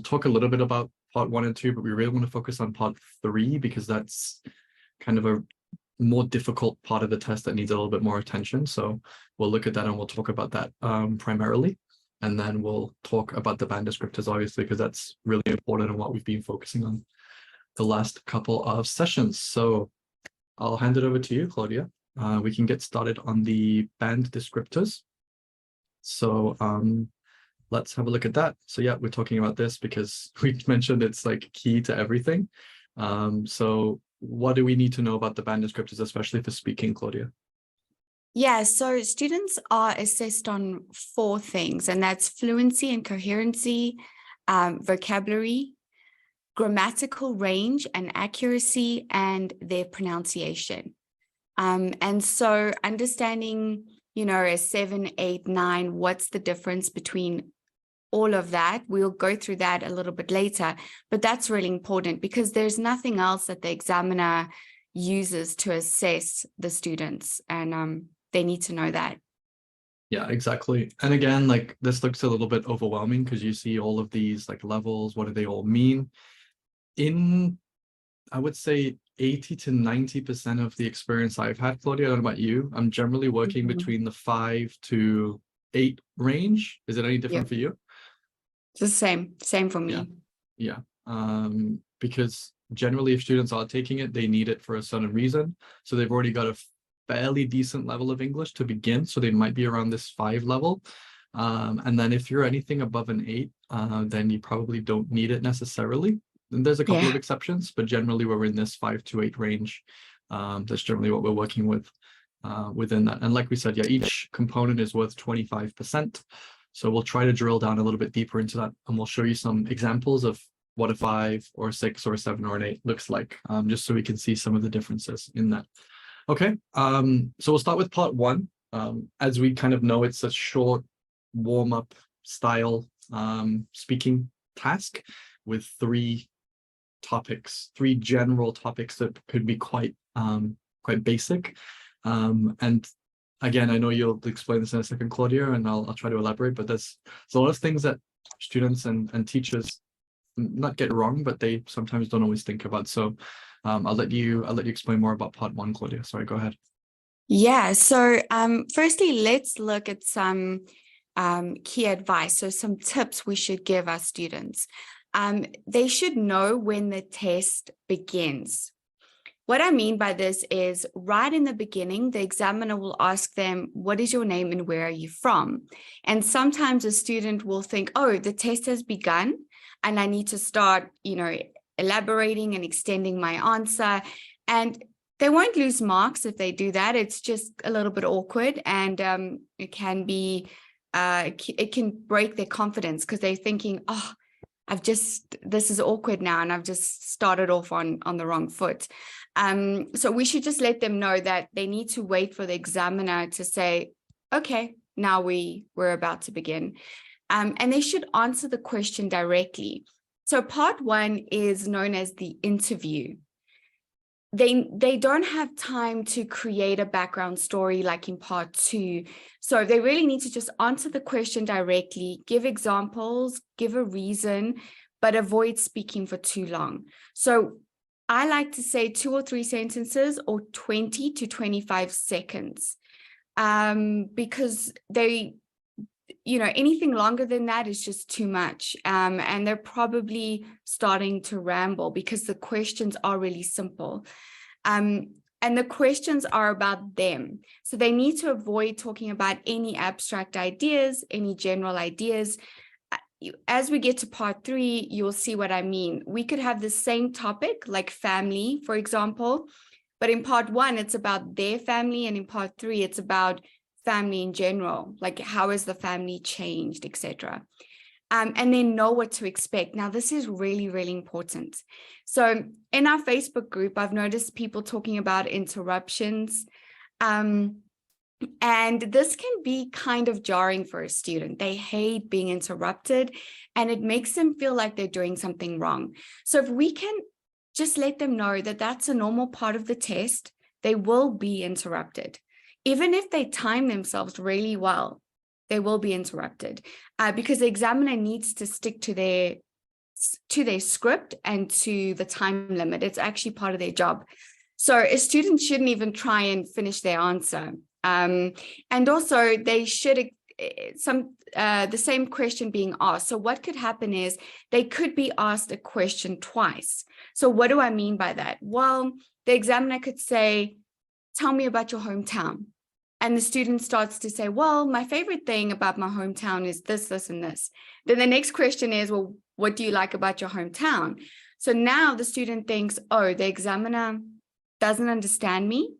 talk a little bit about part 1 and 2, but we really want to focus on part 3 because that's kind of a more difficult part of the test that needs a little bit more attention. So we'll look at that and we'll talk about that primarily. And then we'll talk about the band descriptors, obviously, because that's really important and what we've been focusing on the last couple of sessions. So I'll hand it over to you, Claudia. We can get started on the band descriptors. So let's have a look at that. So yeah, we're talking about this because we mentioned it's like key to everything. So what do we need to know about the band descriptors, especially for speaking, Claudia? Yeah, so students are assessed on 4 things, and that's fluency and coherency, vocabulary, grammatical range and accuracy, and their pronunciation. And so understanding, a 7, 8, 9, what's the difference between all of that? We'll go through that a little bit later, but that's really important because there's nothing else that the examiner uses to assess the students, and they need to know that. Yeah, exactly. And again, like this looks a little bit overwhelming because you see all of these like levels. What do they all mean? I would say 80 to 90% of the experience I've had, Claudia, I don't know about you, I'm generally working between the 5 to 8 range. Is it any different for you? It's the same for me. Yeah. Because generally if students are taking it, they need it for a certain reason. So they've already got a fairly decent level of English to begin. So they might be around this 5 level. And then if you're anything above an 8, then you probably don't need it necessarily. And there's a couple of exceptions, but generally we're in this 5 to 8 range. That's generally what we're working with within that. And like we said, each component is worth 25%. So we'll try to drill down a little bit deeper into that, and we'll show you some examples of what a 5 or a 6 or a 7 or an 8 looks like, just so we can see some of the differences in that. Okay, so we'll start with part 1. As we kind of know, it's a short warm-up style speaking task with 3 topics, 3 general topics that could be quite basic. And again, I know you'll explain this in a second, Claudia, and I'll try to elaborate, but there's a lot of things that students and teachers not get wrong, but they sometimes don't always think about. So I'll let you explain more about part 1, Claudia. Sorry, go ahead. Yeah, so firstly, let's look at some key advice. So some tips we should give our students. They should know when the test begins. What I mean by this is right in the beginning, the examiner will ask them, what is your name and where are you from? And sometimes a student will think, oh, the test has begun and I need to start, elaborating and extending my answer. And they won't lose marks if they do that. It's just a little bit awkward, and it can break their confidence because they're thinking, oh, this is awkward now, and I've just started off on the wrong foot. So we should just let them know that they need to wait for the examiner to say, okay, now we're about to begin. And they should answer the question directly. So part 1 is known as the interview. They don't have time to create a background story like in part 2. So they really need to just answer the question directly, give examples, give a reason, but avoid speaking for too long. So I like to say 2 or 3 sentences or 20 to 25 seconds, because anything longer than that is just too much. And they're probably starting to ramble because the questions are really simple. And the questions are about them. So they need to avoid talking about any abstract ideas, any general ideas. As we get to part 3, you'll see what I mean. We could have the same topic like family, for example, but in part 1, it's about their family. And in part 3, it's about family in general, like how has the family changed, etc. And then know what to expect. Now, this is really, really important. So in our Facebook group, I've noticed people talking about interruptions. And this can be kind of jarring for a student. They hate being interrupted, and it makes them feel like they're doing something wrong. So if we can just let them know that that's a normal part of the test, they will be interrupted. Even if they time themselves really well, they will be interrupted because the examiner needs to stick to their to their script and to the time limit. It's actually part of their job. So a student shouldn't even try and finish their answer. And also they should the same question being asked. So what could happen is they could be asked a question twice. So what do I mean by that? Well, the examiner could say, tell me about your hometown. And the student starts to say, well, my favorite thing about my hometown is this, this, and this. Then the next question is, well, what do you like about your hometown? So now the student thinks, oh, the examiner doesn't understand me.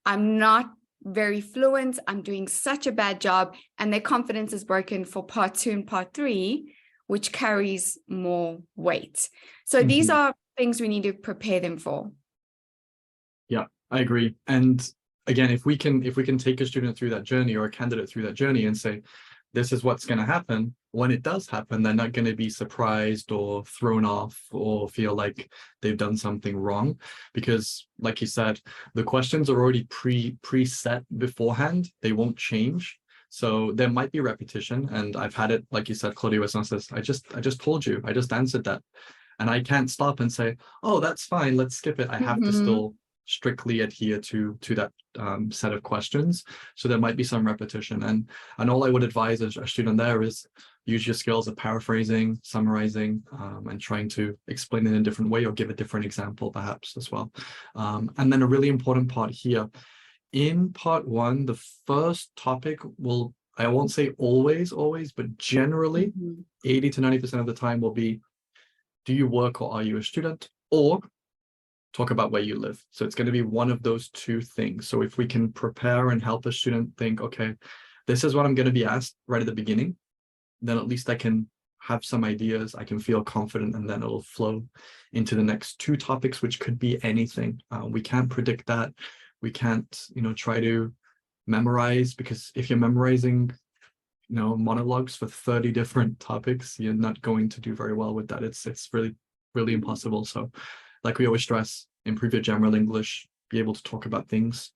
I'm not very fluent. I'm doing such a bad job. And their confidence is broken for part 2 and part 3, which carries more weight. So these are things we need to prepare them for. Yeah, I agree. And again, if we can take a student through that journey or a candidate through that journey and say, this is what's going to happen, when it does happen, they're not going to be surprised or thrown off or feel like they've done something wrong. Because like you said, the questions are already preset beforehand. They won't change. So there might be repetition. And I've had it, like you said, Claudia, where someone says, I just told you, I just answered that. And I can't stop and say, oh, that's fine, let's skip it. I have to still strictly adhere to that set of questions. So there might be some repetition. And all I would advise a student there is use your skills of paraphrasing, summarizing, and trying to explain it in a different way or give a different example perhaps as well. And then a really important part here, in part 1, the first topic will, I won't say always, but generally 80 to 90% of the time will be, do you work or are you a student? Or talk about where you live. So it's going to be one of those two things. So if we can prepare and help a student think, okay, this is what I'm going to be asked right at the beginning, then at least I can have some ideas, I can feel confident, and then it'll flow into the next 2 topics, which could be anything. We can't predict that. We can't, try to memorize, because if you're memorizing, monologues for 30 different topics, you're not going to do very well with that. It's really, really impossible. So like we always stress, improve your general English, be able to talk about things,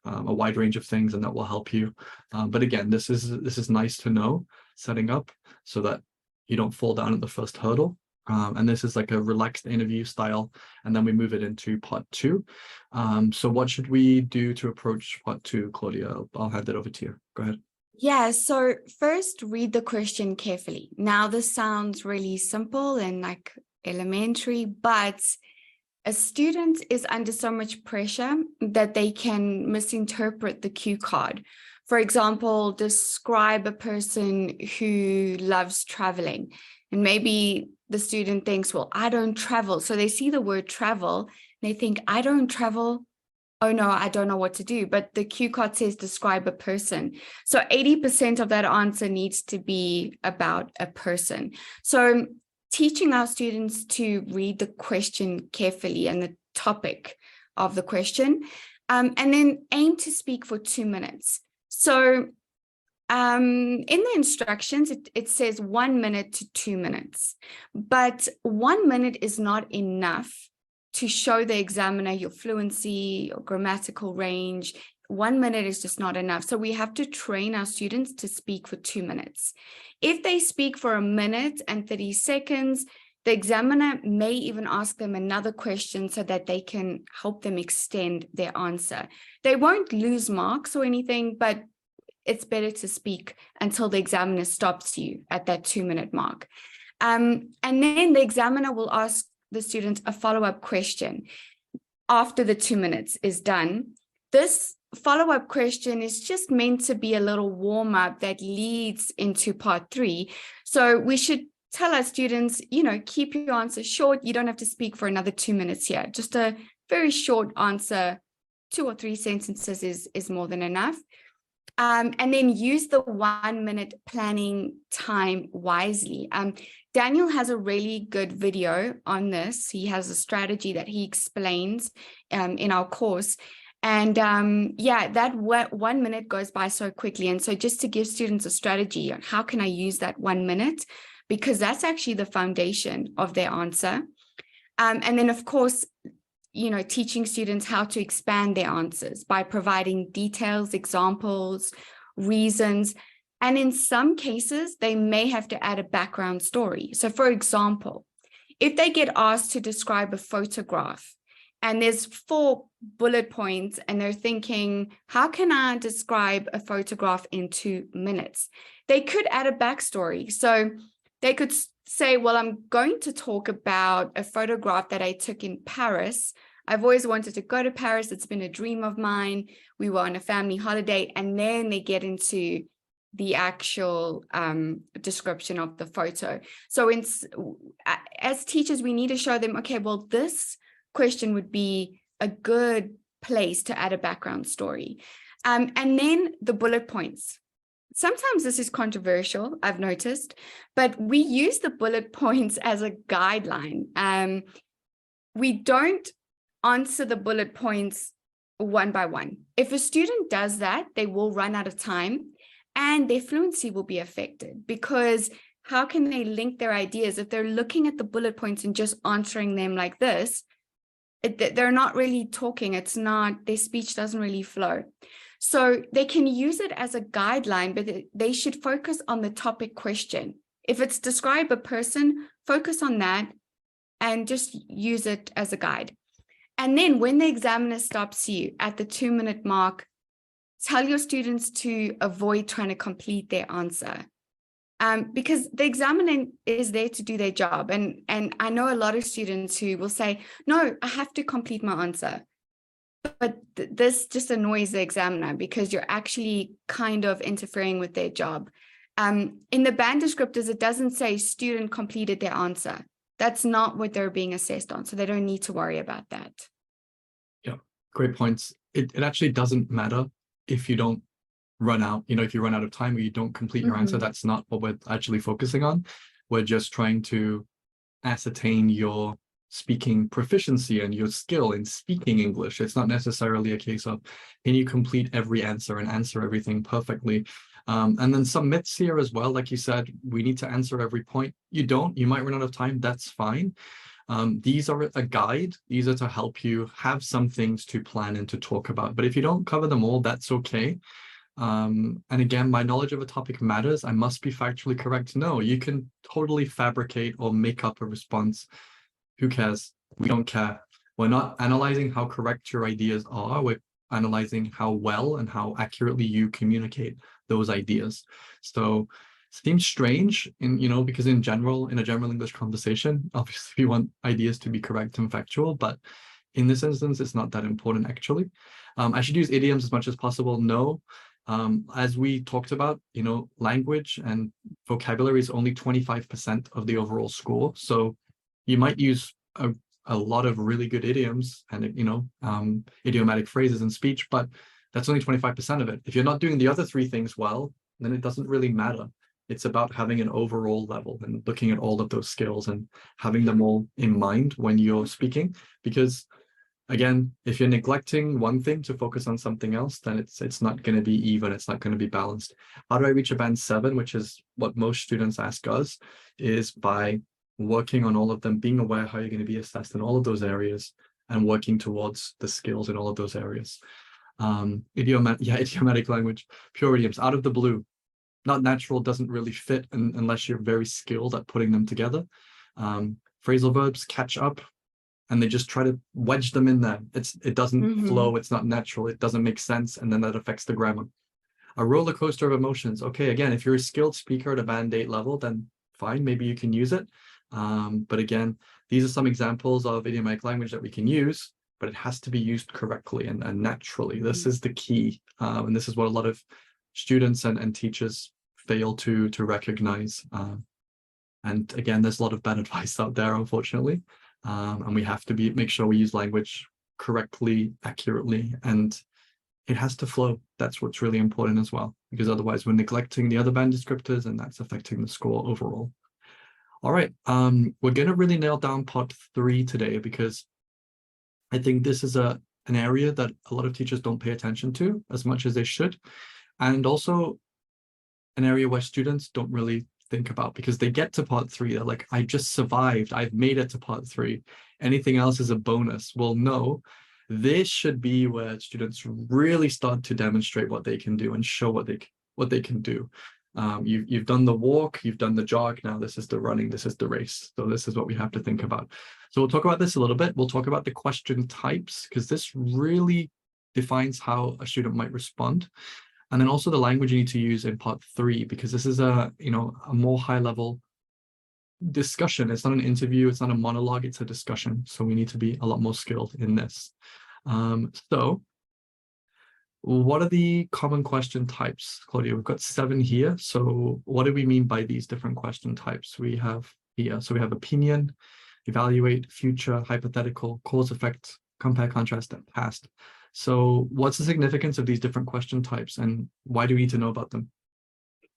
a wide range of things, and that will help you. But again, this is nice to know setting up so that you don't fall down at the first hurdle. And this is like a relaxed interview style, and then we move it into part 2. So what should we do to approach part 2, Claudia? I'll hand it over to you. Go ahead. Yeah, so first read the question carefully. Now this sounds really simple and like elementary, but a student is under so much pressure that they can misinterpret the cue card. For example, describe a person who loves traveling. And maybe the student thinks, well, I don't travel. So they see the word travel, they think, I don't travel. Oh no, I don't know what to do. But the cue card says describe a person. So 80% of that answer needs to be about a person. So teaching our students to read the question carefully and the topic of the question, and then aim to speak for 2 minutes. So in the instructions, it says 1 minute to 2 minutes, but 1 minute is not enough to show the examiner your fluency or grammatical range. 1 minute is just not enough. So we have to train our students to speak for 2 minutes. If they speak for 1 minute and 30 seconds, the examiner may even ask them another question so that they can help them extend their answer. They won't lose marks or anything, but it's better to speak until the examiner stops you at that 2 minute mark. And then the examiner will ask the students a follow-up question after the 2 minutes is done. This follow-up question is just meant to be a little warm-up that leads into part 3. So we should tell our students, keep your answer short. You don't have to speak for another 2 minutes here. Just a very short answer, 2 or 3 sentences is more than enough. And then use the 1 minute planning time wisely. Daniel has a really good video on this. He has a strategy that he explains in our course. And that 1 minute goes by so quickly. And so just to give students a strategy on how can I use that 1 minute, because that's actually the foundation of their answer. And then, of course, teaching students how to expand their answers by providing details, examples, reasons. And in some cases, they may have to add a background story. So for example, if they get asked to describe a photograph and there's 4 bullet points and they're thinking, how can I describe a photograph in 2 minutes? They could add a backstory. So they could say, well, I'm going to talk about a photograph that I took in Paris. I've always wanted to go to Paris. It's been a dream of mine. We were on a family holiday. And then they get into the actual description of the photo. So as teachers, we need to show them, okay, well, this question would be a good place to add a background story. And then the bullet points. Sometimes this is controversial, I've noticed, but we use the bullet points as a guideline. We don't answer the bullet points one by one. If a student does that, they will run out of time and their fluency will be affected, because how can they link their ideas if they're looking at the bullet points and just answering them like this? They're not really talking. It's not, their speech doesn't really flow. So they can use it as a guideline, but they should focus on the topic question. If it's describe a person, focus on that and just use it as a guide. And then when the examiner stops you at the 2-minute mark, tell your students to avoid trying to complete their answer. Because the examiner is there to do their job. And I know a lot of students who will say, no, I have to complete my answer. But this just annoys the examiner because you're actually kind of interfering with their job. In the band descriptors, it doesn't say student completed their answer. That's not what they're being assessed on. So they don't need to worry about that. Yeah, great points. It actually doesn't matter if you don't run out, if you run out of time or you don't complete your answer. That's not what we're actually focusing on. We're just trying to ascertain your speaking proficiency and your skill in speaking English. It's not necessarily a case of, can you complete every answer and answer everything perfectly? And then some myths here as well. Like you said, we need to answer every point. You don't, you might run out of time. That's fine. These are a guide. These are to help you have some things to plan and to talk about. But if you don't cover them all, that's okay. And again, my knowledge of a topic matters. I must be factually correct. No, you can totally fabricate or make up a response. Who cares? We don't care. We're not analyzing how correct your ideas are. We're analyzing how well and how accurately you communicate those ideas. So it seems strange because in a general English conversation, obviously we want ideas to be correct and factual, but in this instance, it's not that important actually. I should use idioms as much as possible. No. As we talked about, language and vocabulary is only 25% of the overall score. So you might use a lot of really good idioms and, idiomatic phrases in speech, but that's only 25% of it. If you're not doing the other 3 things well, then it doesn't really matter. It's about having an overall level and looking at all of those skills and having them all in mind when you're speaking, because again, if you're neglecting one thing to focus on something else, then it's not going to be even. It's not going to be balanced. How do I reach a band 7, which is what most students ask us, is by working on all of them, being aware how you're going to be assessed in all of those areas and working towards the skills in all of those areas. Idiomatic language, pure idioms, out of the blue, not natural, doesn't really fit unless you're very skilled at putting them together. Phrasal verbs catch up, and they just try to wedge them in there. It doesn't flow, it's not natural, it doesn't make sense, and then that affects the grammar. A roller coaster of emotions. Okay, again, if you're a skilled speaker at a band 8 level, then fine, maybe you can use it. But again, these are some examples of idiomatic language that we can use, but it has to be used correctly and naturally. This is the key, and this is what a lot of students and teachers fail to recognize. And again, there's a lot of bad advice out there, unfortunately. And we have to make sure we use language correctly, accurately, and it has to flow. That's what's really important as well, because otherwise we're neglecting the other band descriptors and that's affecting the score overall. All right, we're going to really nail down part 3 today, because I think this is an area that a lot of teachers don't pay attention to as much as they should, and also an area where students don't really think about, because they get to part 3, they're like, I just survived, I've made it to part 3, anything else is a bonus. Well, no, this should be where students really start to demonstrate what they can do and show what they can do. You've done the walk, you've done the jog, now this is the running, this is the race. So this is what we have to think about. So we'll talk about this a little bit. We'll talk about the question types, because this really defines how a student might respond. And then also the language you need to use in part 3, because this is a more high level discussion. It's not an interview, it's not a monologue, it's a discussion. So we need to be a lot more skilled in this. So what are the common question types, Claudia? We've got 7 here. So what do we mean by these different question types we have here? So we have opinion, evaluate, future, hypothetical, cause, effect, compare, contrast, and past. So what's the significance of these different question types, and why do we need to know about them?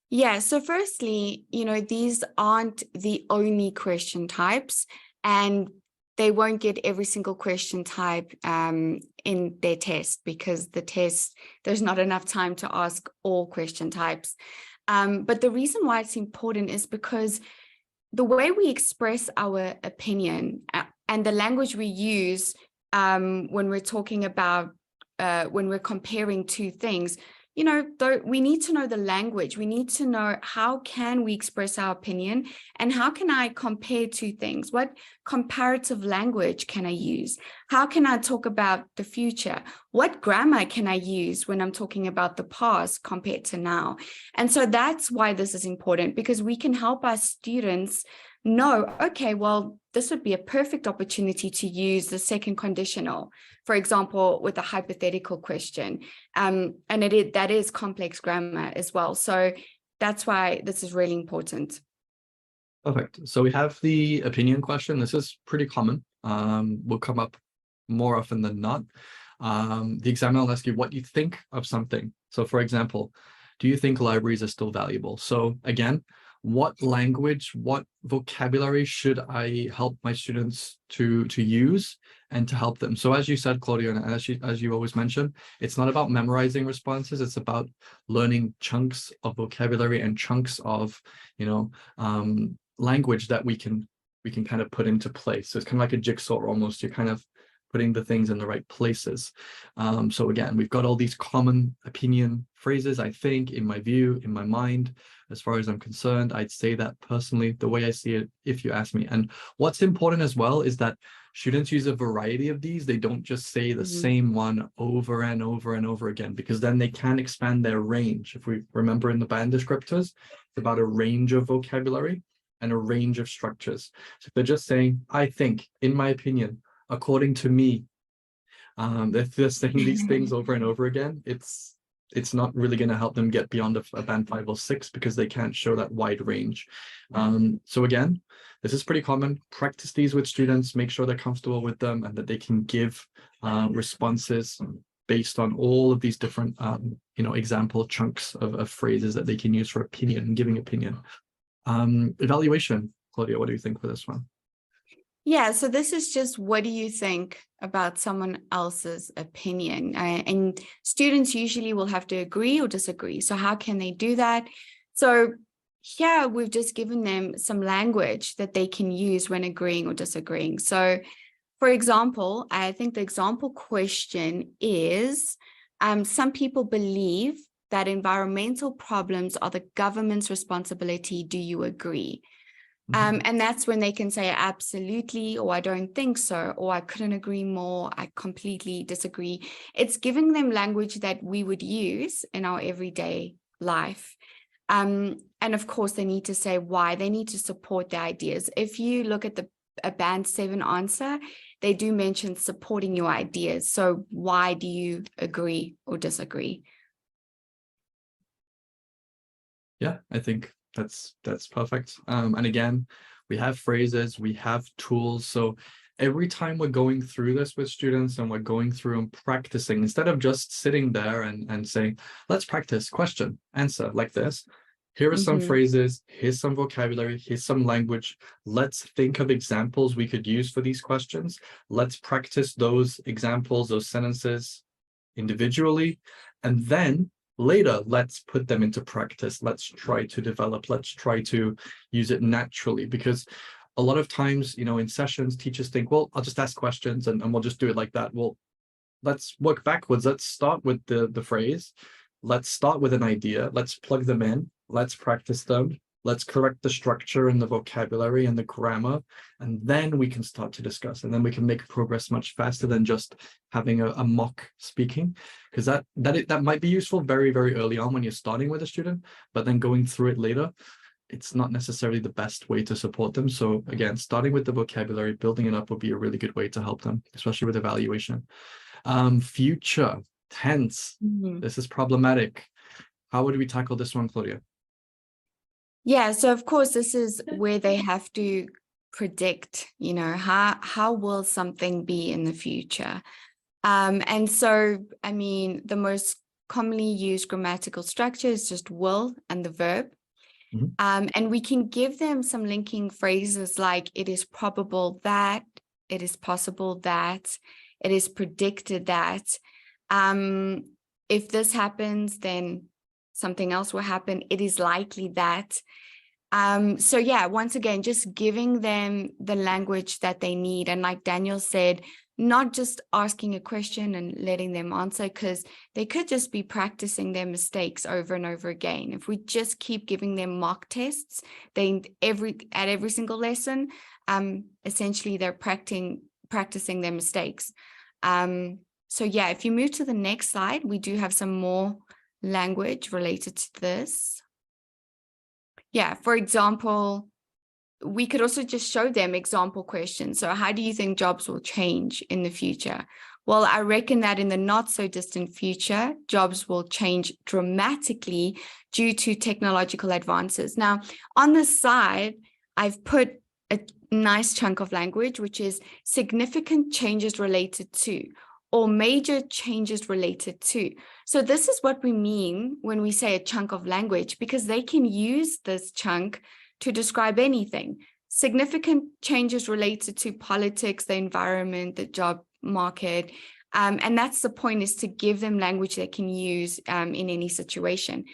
Yeah, so firstly, these aren't the only question types, and they won't get every single question type in their test, because the test, there's not enough time to ask all question types. But the reason why it's important is because the way we express our opinion and the language we use when we're talking about, when we're comparing two things, we need to know the language. We need to know, how can we express our opinion, and how can I compare two things? What comparative language can I use? How can I talk about the future? What grammar can I use when I'm talking about the past compared to now? And so that's why this is important, because we can help our students know, okay, well, this would be a perfect opportunity to use the second conditional, for example, with a hypothetical question. And that is complex grammar as well. So that's why this is really important. Perfect. So we have the opinion question. This is pretty common. Will come up more often than not. The examiner will ask you what you think of something. So for example, do you think libraries are still valuable? So again, what language, what vocabulary should I help my students to use and to help them? So as you said, Claudia, and as you always mention, it's not about memorizing responses. It's about learning chunks of vocabulary and chunks of, language that we can kind of put into place. So it's kind of like a jigsaw almost. You're kind of putting the things in the right places. So again, we've got all these common opinion phrases, I think, in my view, in my mind. As far as I'm concerned, I'd say that personally, the way I see it, if you ask me. And what's important as well is that students use a variety of these. They don't just say the same one over and over and over again, because then they can expand their range. If we remember in the band descriptors, it's about a range of vocabulary and a range of structures. So if they're just saying, I think, in my opinion, according to me, if they're saying these things over and over again, it's not really going to help them get beyond a band 5 or 6, because they can't show that wide range. So again, this is pretty common. Practice these with students, make sure they're comfortable with them, and that they can give responses based on all of these different example chunks of phrases that they can use for opinion and giving opinion. Evaluation, Claudia, what do you think for this one? Yeah, so this is just, what do you think about someone else's opinion? And students usually will have to agree or disagree. So how can they do that? So here we've just given them some language that they can use when agreeing or disagreeing. So for example, I think the example question is, some people believe that environmental problems are the government's responsibility. Do you agree? And that's when they can say absolutely, or I don't think so, or I couldn't agree more, I completely disagree. It's giving them language that we would use in our everyday life. And of course, they need to say why. They need to support their ideas. If you look at a band 7 answer, they do mention supporting your ideas. So why do you agree or disagree? Yeah, I think that's perfect. And again, we have phrases, we have tools. So every time we're going through this with students and we're going through and practicing, instead of just sitting there and saying, let's practice question, answer like this. Here are some phrases, here's some vocabulary, here's some language. Let's think of examples we could use for these questions. Let's practice those examples, those sentences individually. And then later, let's put them into practice. Let's try to develop, let's try to use it naturally, because a lot of times, in sessions, teachers think, well, I'll just ask questions and we'll just do it like that. Well, let's work backwards. Let's start with the phrase. Let's start with an idea. Let's plug them in. let's practice them. Let's correct the structure and the vocabulary and the grammar, and then we can start to discuss, and then we can make progress much faster than just having a mock speaking, because that might be useful very, very early on when you're starting with a student, but then going through it later, it's not necessarily the best way to support them. So again, starting with the vocabulary, building it up would be a really good way to help them, especially with evaluation. Future tense. This is problematic. How would we tackle this one, Claudia? Yeah, so of course, this is where they have to predict, you know, how will something be in the future? And so, I mean, the most commonly used grammatical structure is just will and the verb. And we can give them some linking phrases like it is probable that, it is possible that, it is predicted that. If this happens, then something else will happen. It is likely that. So yeah, once again, just giving them the language that they need. And like Daniel said, not just asking a question and letting them answer, because they could just be practicing their mistakes over and over again. If we just keep giving them mock tests, at every single lesson, essentially they're practicing their mistakes. So yeah, if you move to the next slide, we do have some more language related to this. Yeah, for example, we could also just show them example questions. So how do you think jobs will change in the future? Well, I reckon that in the not so distant future, jobs will change dramatically due to technological advances. Now, on the side, I've put a nice chunk of language, which is significant changes related to, or major changes related to. So this is what we mean when we say a chunk of language, because they can use this chunk to describe anything. Significant changes related to politics, the environment, the job market. And that's the point, is to give them language they can use in any situation.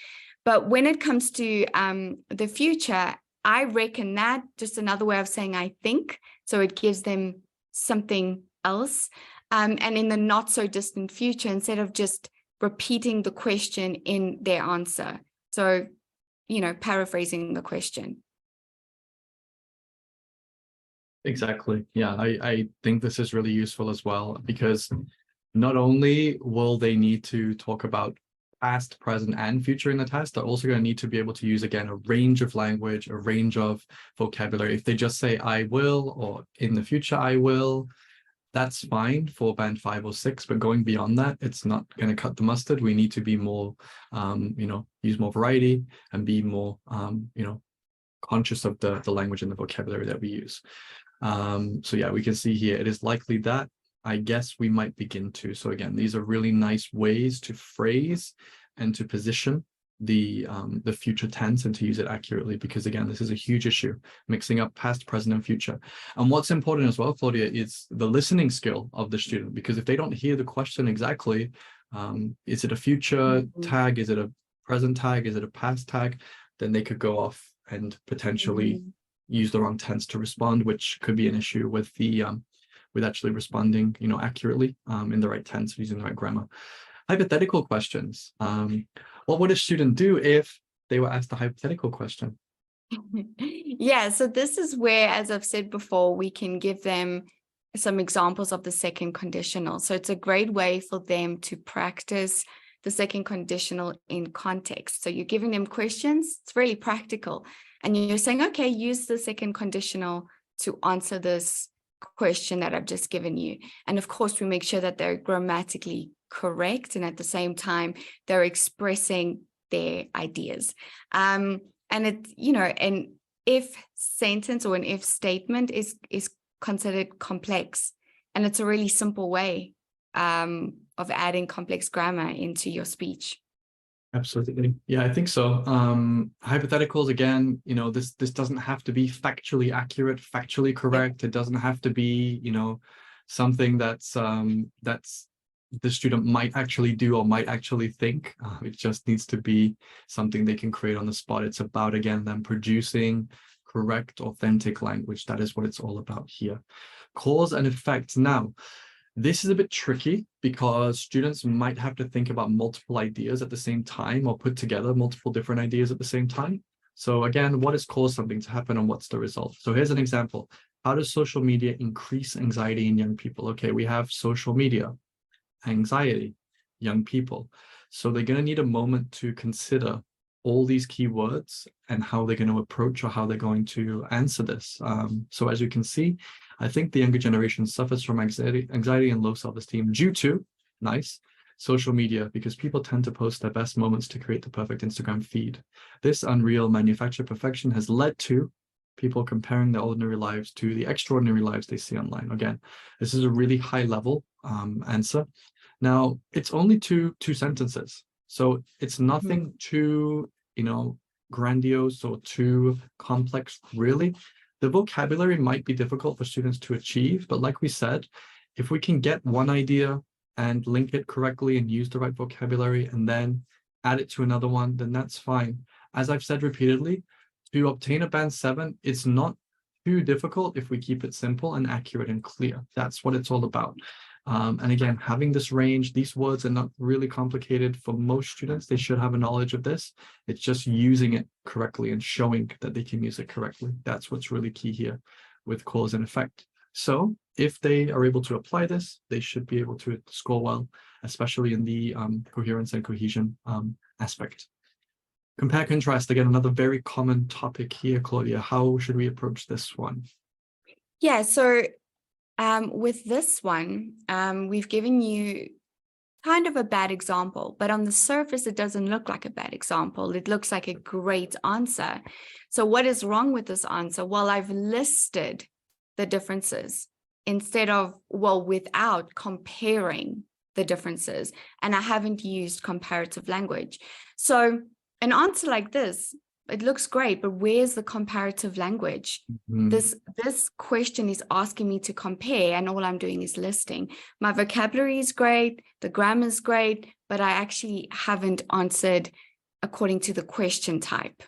But when it comes to the future, I reckon that just another way of saying I think. So it gives them something else. And in the not so distant future, instead of just repeating the question in their answer. So, you know, paraphrasing the question. Exactly. Yeah, I think this is really useful as well, because not only will they need to talk about past, present, and future in the test, they're also going to need to be able to use, again, a range of language, a range of vocabulary. If they just say I will, or in the future I will, that's fine for band 5 or 6, but going beyond that, it's not going to cut the mustard. We need to be more, use more variety and be more, conscious of the language and the vocabulary that we use. So yeah, we can see here, it is likely that, I guess we might begin to. So again, these are really nice ways to phrase and to position the future tense and to use it accurately, because again, this is a huge issue, mixing up past, present, and future. And what's important as well, Claudia, is the listening skill of the student, because if they don't hear the question exactly, is it a future tag, is it a present tag, is it a past tag, then they could go off and potentially use the wrong tense to respond, which could be an issue with the with actually responding, accurately in the right tense, using the right grammar. Hypothetical questions. What would a student do if they were asked a hypothetical question? Yeah, so this is where, as I've said before, we can give them some examples of the second conditional. So it's a great way for them to practice the second conditional in context. So you're giving them questions, it's really practical. And you're saying, okay, use the second conditional to answer this question that I've just given you. And of course, we make sure that they're grammatically correct, and at the same time, they're expressing their ideas. And it, an if sentence or an if statement is considered complex. And it's a really simple way of adding complex grammar into your speech. Absolutely. Yeah, I think so. Hypotheticals, again, this doesn't have to be factually accurate, factually correct. It doesn't have to be, something that's the student might actually do or might actually think. It just needs to be something they can create on the spot. It's about, again, them producing correct, authentic language. That is what it's all about here. Cause and effect. Now, This is a bit tricky because students might have to think about multiple ideas at the same time or put together multiple different ideas at the same time. So again, what has caused something to happen and what's the result? So here's an example. How does social media increase anxiety in young people? Okay, we have social media, anxiety, young people. So they're going to need a moment to consider all these keywords and how they're going to approach or how they're going to answer this. So as you can see, I think the younger generation suffers from anxiety and low self-esteem due to, nice, social media, because people tend to post their best moments to create the perfect Instagram feed. This unreal manufactured perfection has led to people comparing their ordinary lives to the extraordinary lives they see online. Again, this is a really high level answer. Now, it's only two sentences. So it's nothing too, grandiose or too complex, really. The vocabulary might be difficult for students to achieve, but like we said, if we can get one idea and link it correctly and use the right vocabulary and then add it to another one, then that's fine. As I've said repeatedly, to obtain a band 7, it's not too difficult if we keep it simple and accurate and clear. That's what it's all about. And again, having this range, these words are not really complicated for most students. They should have a knowledge of this. It's just using it correctly and showing that they can use it correctly. That's what's really key here with cause and effect. So if they are able to apply this, they should be able to score well, especially in the coherence and cohesion aspect. Compare contrast, again, another very common topic here, Claudia. How should we approach this one? Yeah, so with this one, we've given you kind of a bad example, but on the surface, it doesn't look like a bad example. It looks like a great answer. So what is wrong with this answer? Well, I've listed the differences instead of, without comparing the differences, and I haven't used comparative language. So an answer like this, it looks great, but where's the comparative language? This question is asking me to compare, and all I'm doing is listing. My vocabulary is great, the grammar is great, but I actually haven't answered according to the question type.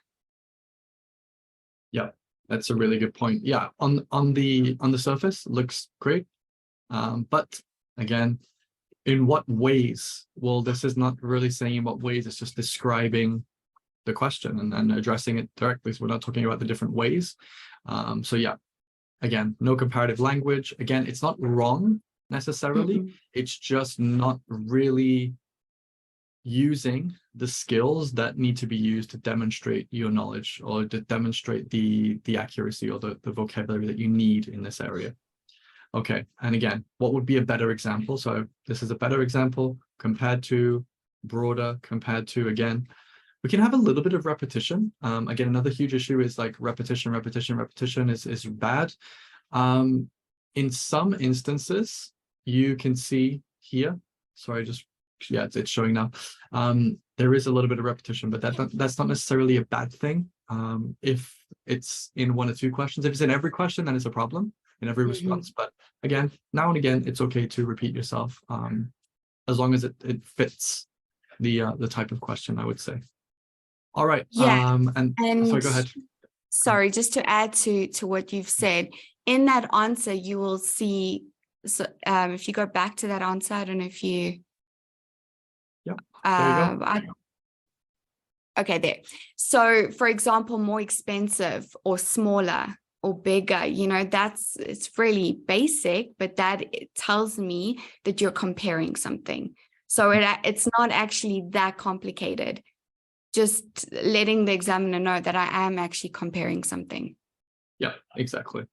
Yeah, that's a really good point. Yeah, on the surface, looks great. But again, in what ways? Well, this is not really saying in what ways, it's just describing the question and addressing it directly. So we're not talking about the different ways. So yeah, again, no comparative language. Again, it's not wrong necessarily. It's just not really using the skills that need to be used to demonstrate your knowledge or to demonstrate the accuracy or the vocabulary that you need in this area. Okay, and again, what would be a better example? So this is a better example compared to, broader compared to, again, we can have a little bit of repetition. Again, another huge issue is like repetition is bad. In some instances, you can see here, sorry, it's showing now. There is a little bit of repetition, but that's not necessarily a bad thing. If it's in 1 or 2 questions, if it's in every question, then it's a problem in every response. But again, now and again, it's okay to repeat yourself as long as it fits the type of question, I would say. All right. Yeah. And sorry, go ahead. Sorry, just to add to what you've said, in that answer, you will see, so if you go back to that answer, I don't know if you... Yeah, there you go. Okay, there. So, for example, more expensive or smaller or bigger, it's really basic, but it tells me that you're comparing something. So it's not actually that complicated. Just letting the examiner know that I am actually comparing something. Yeah, exactly.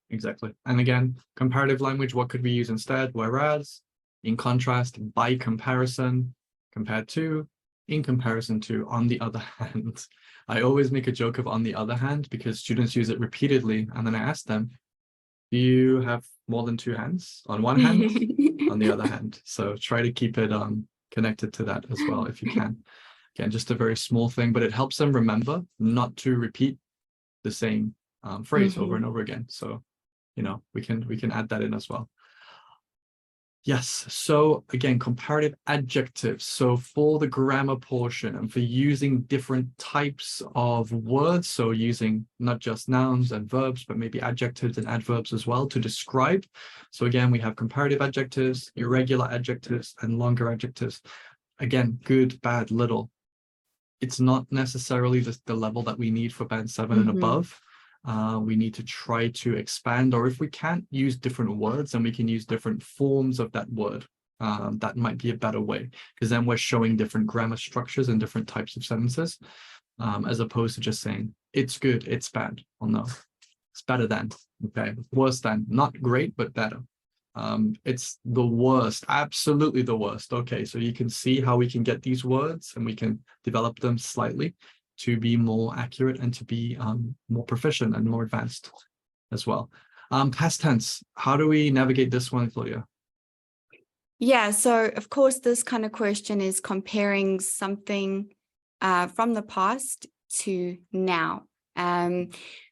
And again, comparative language, what could we use instead? Whereas, in contrast, by comparison, compared to, in comparison to, on the other hand. I always make a joke of on the other hand because students use it repeatedly, and then I ask them, do you have more than 2 hands? On one hand, on the other hand. So try to keep it connected to that as well if you can. Again, just a very small thing, but it helps them remember not to repeat the same phrase over and over again. So, we can add that in as well. Yes. So again, comparative adjectives. So for the grammar portion and for using different types of words, so using not just nouns and verbs, but maybe adjectives and adverbs as well to describe. So again, we have comparative adjectives, irregular adjectives, and longer adjectives. Again, good, bad, little. It's not necessarily the level that we need for band 7 and above. We need to try to expand, or if we can't use different words, then we can use different forms of that word. That might be a better way, because then we're showing different grammar structures and different types of sentences, as opposed to just saying it's good, it's bad. Well, no, it's better than, okay, worse than, not great, but better. It's the worst, absolutely the worst. Okay, so you can see how we can get these words and we can develop them slightly to be more accurate and to be more proficient and more advanced as well. Past tense, how do we navigate this one, Claudia? Yeah, so of course, this kind of question is comparing something from the past to now.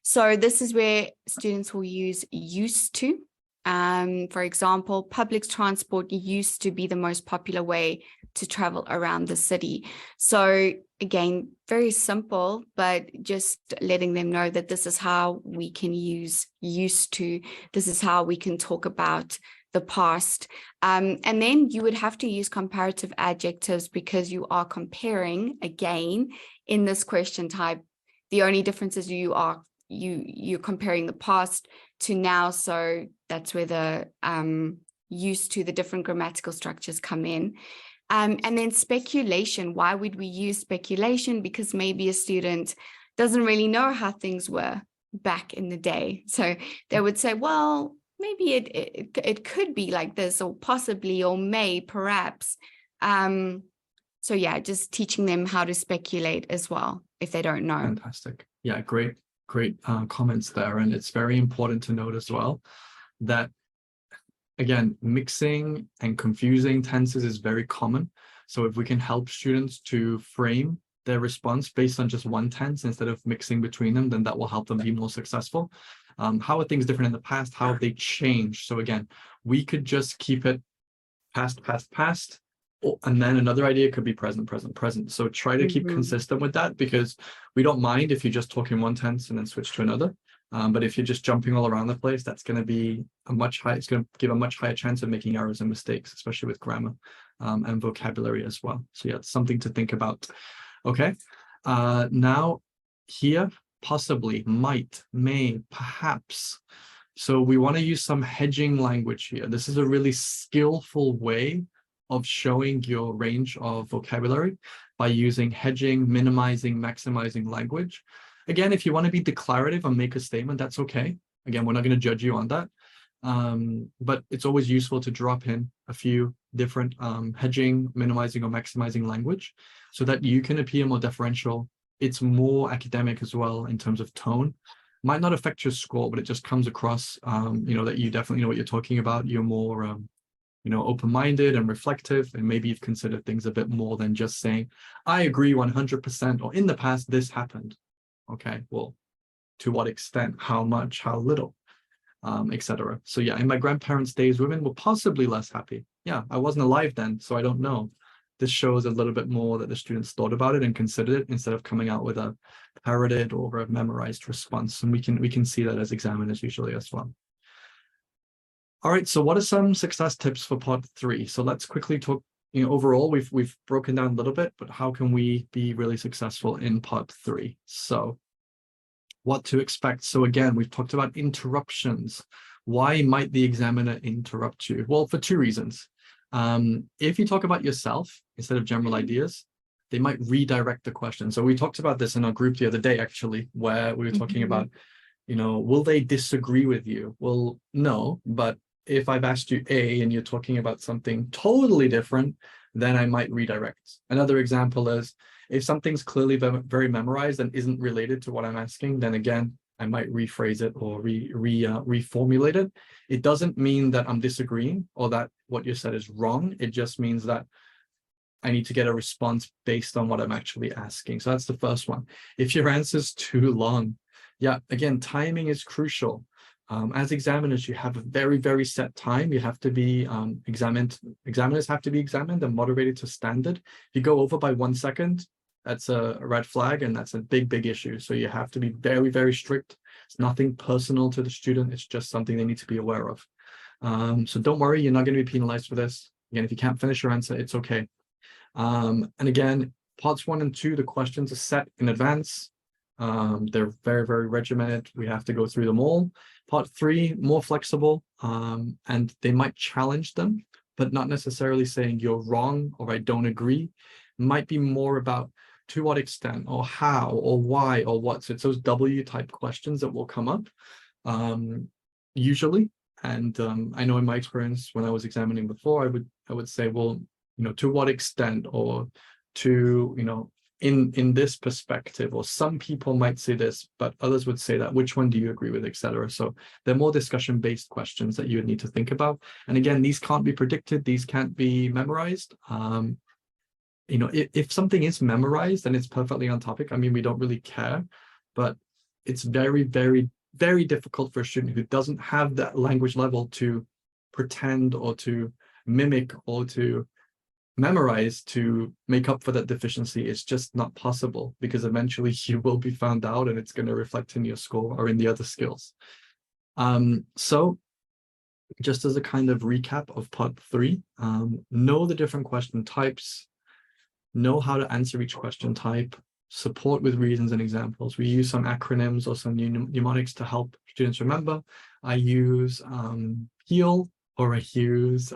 So this is where students will use used to. For example, public transport used to be the most popular way to travel around the city. So again, very simple, but just letting them know that this is how we can use used to. This is how we can talk about the past. And then you would have to use comparative adjectives because you are comparing, again, in this question type. The only difference is you're comparing the past to now, so that's where the used to, the different grammatical structures come in. And then speculation. Why would we use speculation? Because maybe a student doesn't really know how things were back in the day. So they would say, well, maybe it could be like this, or possibly, or may, perhaps. So yeah, just teaching them how to speculate as well, if they don't know. Fantastic. Yeah, great comments there. And it's very important to note as well that, again, mixing and confusing tenses is very common. So if we can help students to frame their response based on just one tense instead of mixing between them, then that will help them be more successful. How are things different in the past? How have they changed? So again, we could just keep it past, past, past. And then another idea could be present, present, present. So try to keep consistent with that, because we don't mind if you just talk in one tense and then switch to another. But if you're just jumping all around the place, that's going to be it's going to give a much higher chance of making errors and mistakes, especially with grammar and vocabulary as well. So yeah, it's something to think about. Okay. Now here, possibly, might, may, perhaps. So we want to use some hedging language here. This is a really skillful way of showing your range of vocabulary by using hedging, minimizing, maximizing language. Again, if you want to be declarative and make a statement, that's okay. Again, we're not going to judge you on that. But it's always useful to drop in a few different hedging, minimizing, or maximizing language so that you can appear more deferential. It's more academic as well in terms of tone. Might not affect your score, but it just comes across, that you definitely know what you're talking about. You're more, open-minded and reflective, and maybe you've considered things a bit more than just saying, I agree 100%, or in the past, this happened. Okay, well, to what extent, how much, how little, etc. So yeah, in my grandparents' days, women were possibly less happy. Yeah, I wasn't alive then, so I don't know. This shows a little bit more that the students thought about it and considered it instead of coming out with a parroted or a memorized response. And we can see that as examiners usually as well. All right, so what are some success tips for part 3? So let's quickly talk, overall, we've broken down a little bit, but how can we be really successful in part 3? So what to expect. So again, we've talked about interruptions. Why might the examiner interrupt you? Well, for 2 reasons. If you talk about yourself instead of general ideas, they might redirect the question. So we talked about this in our group the other day, actually, where we were talking about, will they disagree with you? Well, no, but if I've asked you A and you're talking about something totally different, then I might redirect. Another example is if something's clearly very memorized and isn't related to what I'm asking, then again, I might rephrase it or reformulate it. It doesn't mean that I'm disagreeing or that what you said is wrong. It just means that I need to get a response based on what I'm actually asking. So that's the first one. If your answer is too long, yeah, again, timing is crucial. As examiners, you have a very, very set time. You have to be examined. Examiners have to be examined and moderated to standard. If you go over by 1 second, that's a red flag, and that's a big, big issue. So you have to be very, very strict. It's nothing personal to the student. It's just something they need to be aware of. So don't worry, you're not going to be penalized for this. Again, if you can't finish your answer, it's okay. And again, parts 1 and 2, the questions are set in advance. They're very, very regimented. We have to go through them all. Part 3, more flexible, and they might challenge them, but not necessarily saying you're wrong or I don't agree. Might be more about to what extent or how or why or what. So it's those W type questions that will come up usually. And I know in my experience when I was examining before, I would say, well, to what extent, or to, in this perspective, or some people might say this, but others would say that, which one do you agree with, etc. So they're more discussion-based questions that you would need to think about. And again, these can't be predicted, these can't be memorized. If something is memorized and it's perfectly on topic, I mean, we don't really care, but it's very, very, very difficult for a student who doesn't have that language level to pretend or to mimic or to memorize to make up for that deficiency. It's just not possible, because eventually you will be found out and it's going to reflect in your score or in the other skills. So just as a kind of recap of part 3, know the different question types, know how to answer each question type, support with reasons and examples. We use some acronyms or some mnemonics to help students remember. I use HEAL, or I use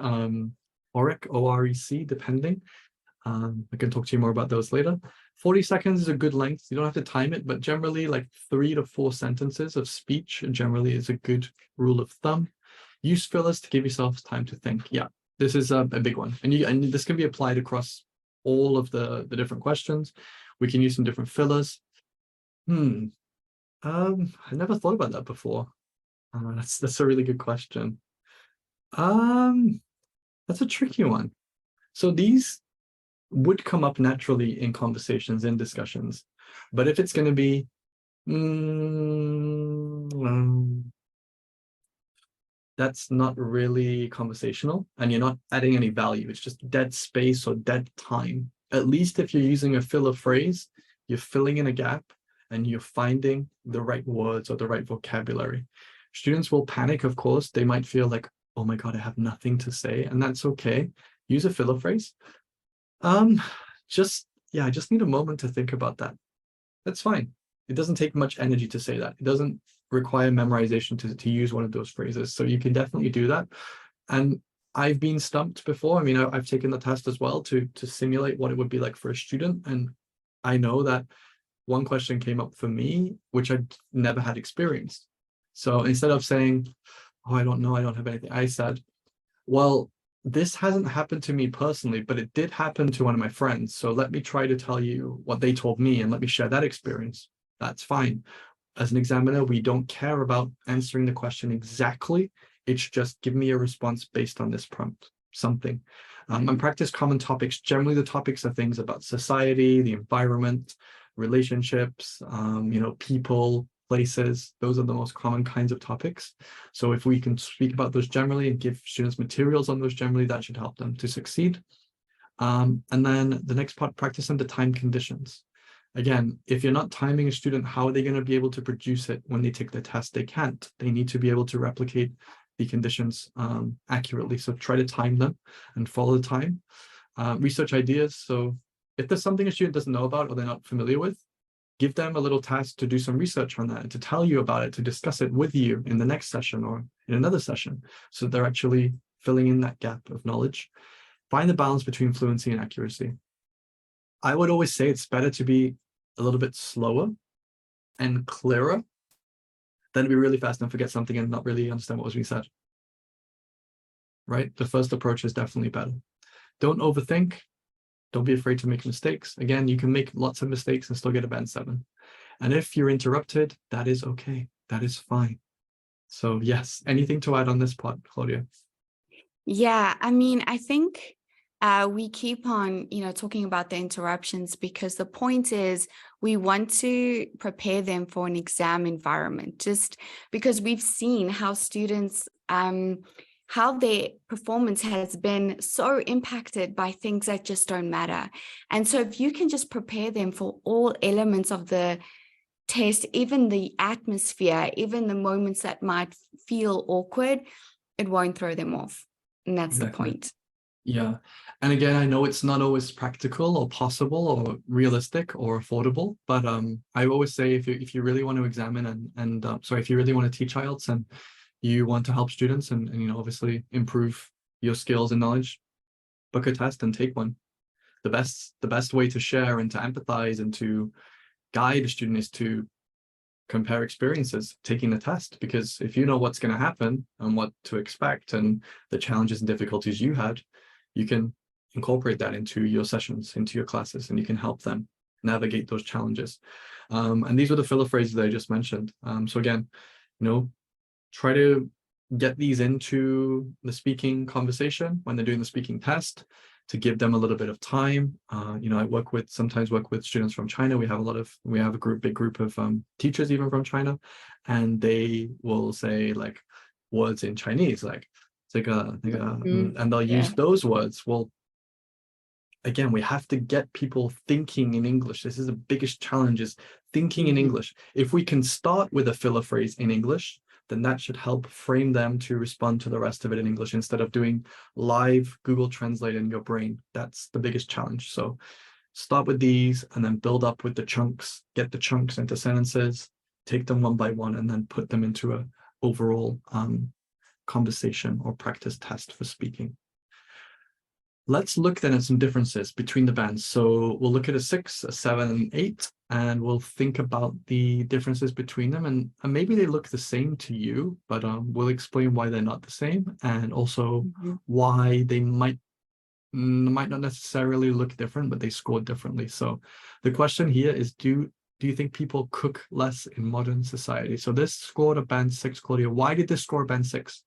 OREC, O-R-E-C, depending. I can talk to you more about those later. 40 seconds is a good length. You don't have to time it, but generally like 3 to 4 sentences of speech generally is a good rule of thumb. Use fillers to give yourself time to think. Yeah, this is a big one. And this can be applied across all of the different questions. We can use some different fillers. I never thought about that before. That's a really good question. That's a tricky one. So these would come up naturally in conversations, in discussions, but if it's going to be that's not really conversational, and you're not adding any value. It's just dead space or dead time. At least if you're using a filler phrase, you're filling in a gap and you're finding the right words or the right vocabulary. Students will panic, of course. They might feel like, oh my God, I have nothing to say, and that's okay. Use a filler phrase. I just need a moment to think about that. That's fine. It doesn't take much energy to say that. It doesn't require memorization to use one of those phrases. So you can definitely do that. And I've been stumped before. I mean, I've taken the test as well to simulate what it would be like for a student. And I know that one question came up for me, which I'd never had experienced. So instead of saying, oh, I don't know, I don't have anything, I said, well, this hasn't happened to me personally, but it did happen to one of my friends. So let me try to tell you what they told me and let me share that experience. That's fine. As an examiner, we don't care about answering the question exactly. It's just give me a response based on this prompt, something. And practice common topics. Generally, the topics are things about society, the environment, relationships, people, places. Those are the most common kinds of topics. So if we can speak about those generally and give students materials on those generally, that should help them to succeed. And then the next part, practice under time conditions. Again, if you're not timing a student, how are they going to be able to produce it when they take the test? They can't. They need to be able to replicate the conditions accurately. So try to time them and follow the time. Research ideas. So if there's something a student doesn't know about or they're not familiar with, give them a little task to do some research on that and to tell you about it, to discuss it with you in the next session or in another session. So they're actually filling in that gap of knowledge. Find the balance between fluency and accuracy. I would always say it's better to be a little bit slower and clearer than to be really fast and forget something and not really understand what was being said. Right? The first approach is definitely better. Don't overthink. Don't be afraid to make mistakes. Again, you can make lots of mistakes and still get a band 7. And if you're interrupted, that is okay. That is fine. So yes, anything to add on this part, Claudia? Yeah, I mean, I think we keep on, talking about the interruptions because the point is We want to prepare them for an exam environment, just because we've seen how students, how their performance has been so impacted by things that just don't matter. And so if you can just prepare them for all elements of the test, even the atmosphere, even the moments that might feel awkward, it won't throw them off. And that's the point. Yeah. And again, I know it's not always practical or possible or realistic or affordable, but I always say if you really want to examine and if you really want to teach IELTS and you want to help students and you know, obviously improve your skills and knowledge, book a test and take one. The best way to share and to empathize and to guide a student is to compare experiences taking the test, because if you know what's going to happen and what to expect and the challenges and difficulties you had, you can incorporate that into your sessions, into your classes, and you can help them navigate those challenges. And these were the filler phrases that I just mentioned. So again, you know, try to get these into the speaking conversation when they're doing the speaking test, to give them a little bit of time. You know, I sometimes work with students from China. We have a big group of teachers even from China, and they will say like words in Chinese, like and they'll use those words. Well, again, we have to get people thinking in English. This is the biggest challenge, is thinking in English. If we can start with a filler phrase in English, then that should help frame them to respond to the rest of it in English instead of doing live Google Translate in your brain. That's the biggest challenge. So start with these and then build up with the chunks, get the chunks into sentences, take them one by one, and then put them into a overall conversation or practice test for speaking. Let's look then at some differences between the bands. So we'll look at a 6, a 7, and 8, and we'll think about the differences between them. And maybe they look the same to you, but we'll explain why they're not the same, and also why they might not necessarily look different, but they scored differently. So the question here is, do you think people cook less in modern society? So this scored a band 6, Claudia. Why did this score a band 6?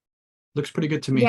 Looks pretty good to me.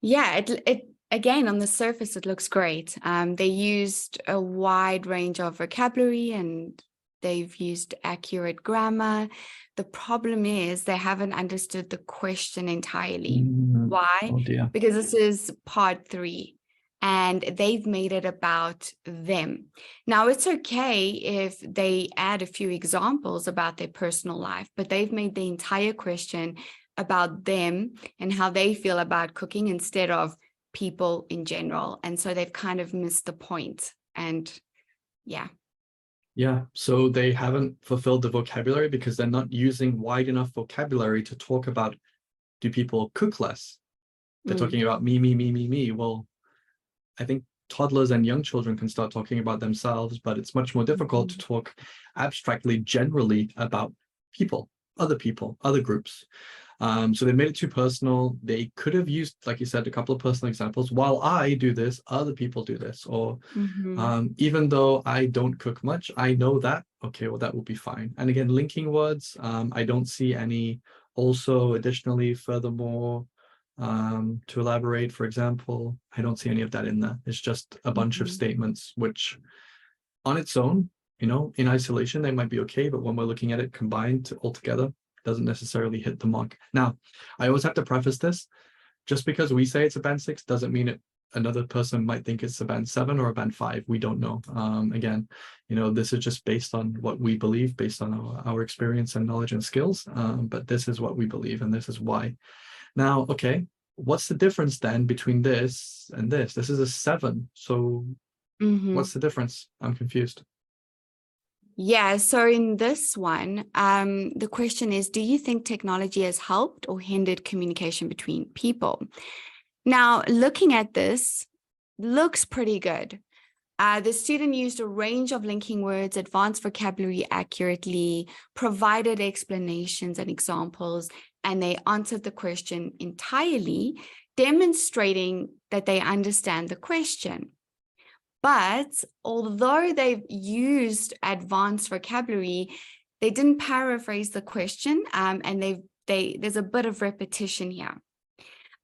Yeah, it again, on the surface, it looks great. They used a wide range of vocabulary and they've used accurate grammar. The problem is they haven't understood the question entirely. Why? Oh dear. Because this is part 3 and they've made it about them. Now, it's okay if they add a few examples about their personal life, but they've made the entire question about them and how they feel about cooking instead of people in general. And so they've kind of missed the point. And yeah, so they haven't fulfilled the vocabulary because they're not using wide enough vocabulary to talk about, do people cook less? They're talking about me. Well, I think toddlers and young children can start talking about themselves, but it's much more difficult to talk abstractly, generally about people, other groups. So they made it too personal. They could have used, like you said, a couple of personal examples. While I do this, other people do this. Or even though I don't cook much, I know that. Okay, well, that will be fine. And again, linking words, I don't see any. Also, additionally, furthermore, to elaborate, for example, I don't see any of that in there. It's just a bunch of statements, which on its own, you know, in isolation, they might be okay. But when we're looking at it combined altogether, doesn't necessarily hit the mark. Now, I always have to preface this. Just because we say it's a band 6 doesn't mean another person might think it's a band 7 or a band 5. We don't know. Again, you know, this is just based on what we believe, based on our experience and knowledge and skills. But this is what we believe, and this is why. Now, okay, what's the difference then between this and this? This is a 7. So what's the difference? I'm confused. Yeah, so in this one, the question is, do you think technology has helped or hindered communication between people? Now, looking at this, looks pretty good. The student used a range of linking words, advanced vocabulary accurately, provided explanations and examples, and they answered the question entirely, demonstrating that they understand the question. But although they've used advanced vocabulary, they didn't paraphrase the question, and there's a bit of repetition here.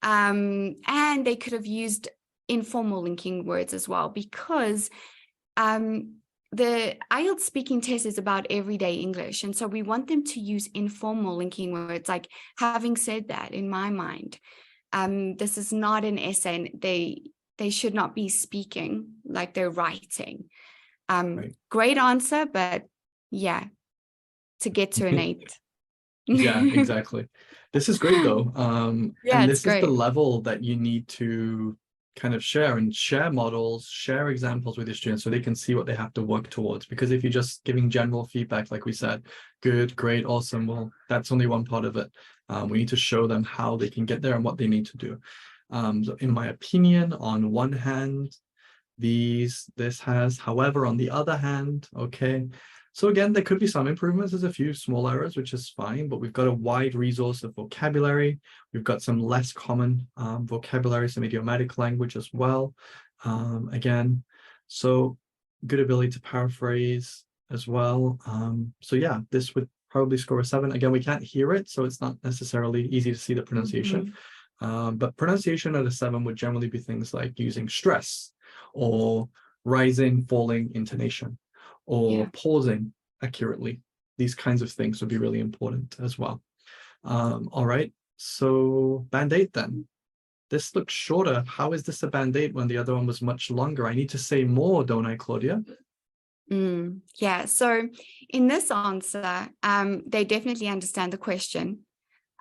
And they could have used informal linking words as well, because the IELTS speaking test is about everyday English. And so we want them to use informal linking words. Like, having said that, in my mind, this is not an essay, and they should not be speaking like they're writing. Right. Great answer, but yeah, to get to an 8. Yeah, exactly. This is great though. Yeah, And it's this is the great. level that you need to kind of share models, share examples with your students so they can see what they have to work towards. Because if you're just giving general feedback, like we said, good, great, awesome, well, that's only one part of it. We need to show them how they can get there and what they need to do. So in my opinion, on one hand, this has, however, on the other hand, okay. So again, there could be some improvements. There's a few small errors, which is fine, but we've got a wide resource of vocabulary. We've got some less common vocabulary, some idiomatic language as well. Again, so good ability to paraphrase as well. So yeah, this would probably score a 7. Again, we can't hear it, so it's not necessarily easy to see the pronunciation. But pronunciation at a 7 would generally be things like using stress or rising, falling intonation, or pausing accurately. These kinds of things would be really important as well. All right, so band 8 then. This looks shorter. How is this a band 8 when the other one was much longer? I need to say more, don't I, Claudia? Yeah, so in this answer, they definitely understand the question.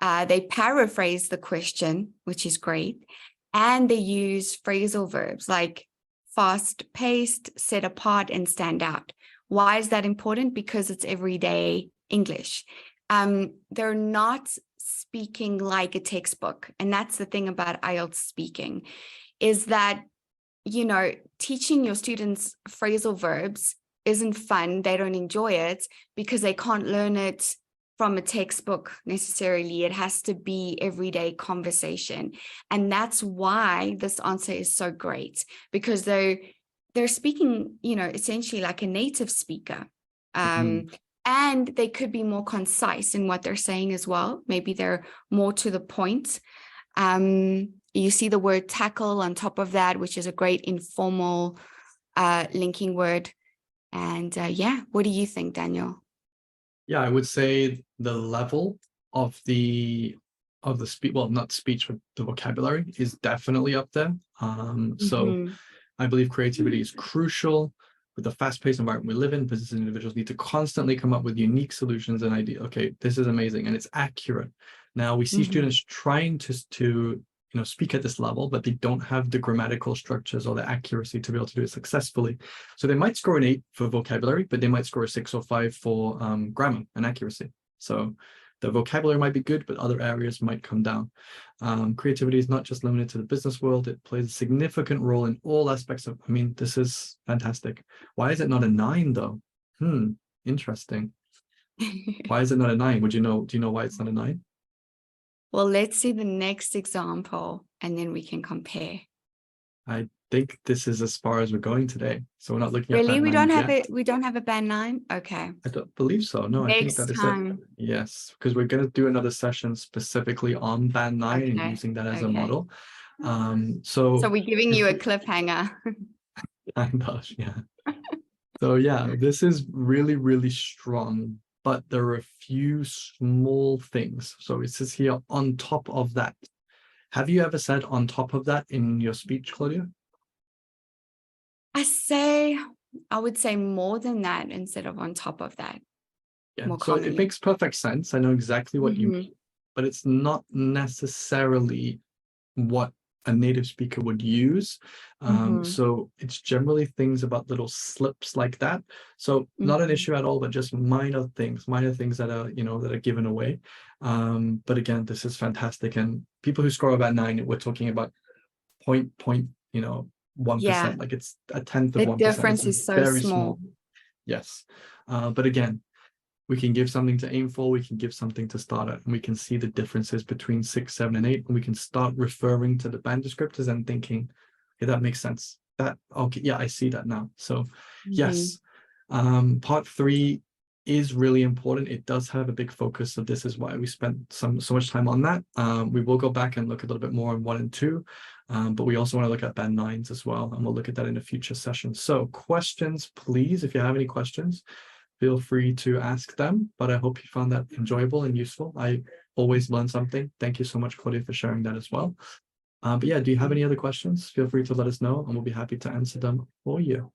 They paraphrase the question, which is great. And they use phrasal verbs like fast-paced, set apart, and stand out. Why is that important? Because it's everyday English. They're not speaking like a textbook. And that's the thing about IELTS speaking, is that, you know, teaching your students phrasal verbs isn't fun. They don't enjoy it because they can't learn it from a textbook necessarily. It has to be everyday conversation. And that's why this answer is so great, because they're speaking, you know, essentially like a native speaker. And they could be more concise in what they're saying as well. Maybe they're more to the point. You see the word tackle on top of that, which is a great informal linking word. And yeah, what do you think, Daniel? Yeah, I would say the level of the speech, well, not speech, but the vocabulary is definitely up there. So I believe creativity is crucial with the fast-paced environment we live in. Business individuals need to constantly come up with unique solutions and ideas. Okay, this is amazing, and it's accurate. Now we see students trying to speak at this level, but they don't have the grammatical structures or the accuracy to be able to do it successfully. So they might score an 8 for vocabulary, but they might score a 6 or 5 for grammar and accuracy. So the vocabulary might be good, but other areas might come down. Creativity is not just limited to the business world. It plays a significant role in all aspects of, I mean, this is fantastic. Why is it not a 9 though? Interesting. Why is it not a 9? Do you know why it's not a 9? Well, let's see the next example and then we can compare. I think this is as far as we're going today. So we're not looking at Really? band We 9 don't have yet. we don't have a band 9? Okay. I don't believe so. No, I think Next that is it. time. Yes, because we're going to do another session specifically on band 9 and using that as a model. So we're giving you a cliffhanger. Kind of, yeah. So yeah, this is really, really strong, but there are a few small things. So it says here on top of that. Have you ever said on top of that in your speech, Claudia? I would say more than that instead of on top of that. Yeah, More so commonly. it makes perfect sense. I know exactly what you mean, but it's not necessarily what a native speaker would use. So it's generally things about little slips like that. So not an issue at all, but just minor things that are, that are given away. But again, this is fantastic. And people who score about 9, we're talking about 1%, like it's a tenth of 1%. The difference is so very small. Yes. But again, we can give something to aim for, we can give something to start at, and we can see the differences between 6, 7, and 8, and we can start referring to the band descriptors and thinking, okay, that makes sense. Okay, yeah, I see that now. So yes, part 3, is really important. It does have a big focus, so this is why we spent so much time on that. We will go back and look a little bit more on 1 and 2, but we also want to look at band 9s as well, and we'll look at that in a future session. So questions, please, if you have any questions, feel free to ask them, but I hope you found that enjoyable and useful. I always learn something. Thank you so much, Claudia, for sharing that as well. But yeah, do you have any other questions? Feel free to let us know, and we'll be happy to answer them for you.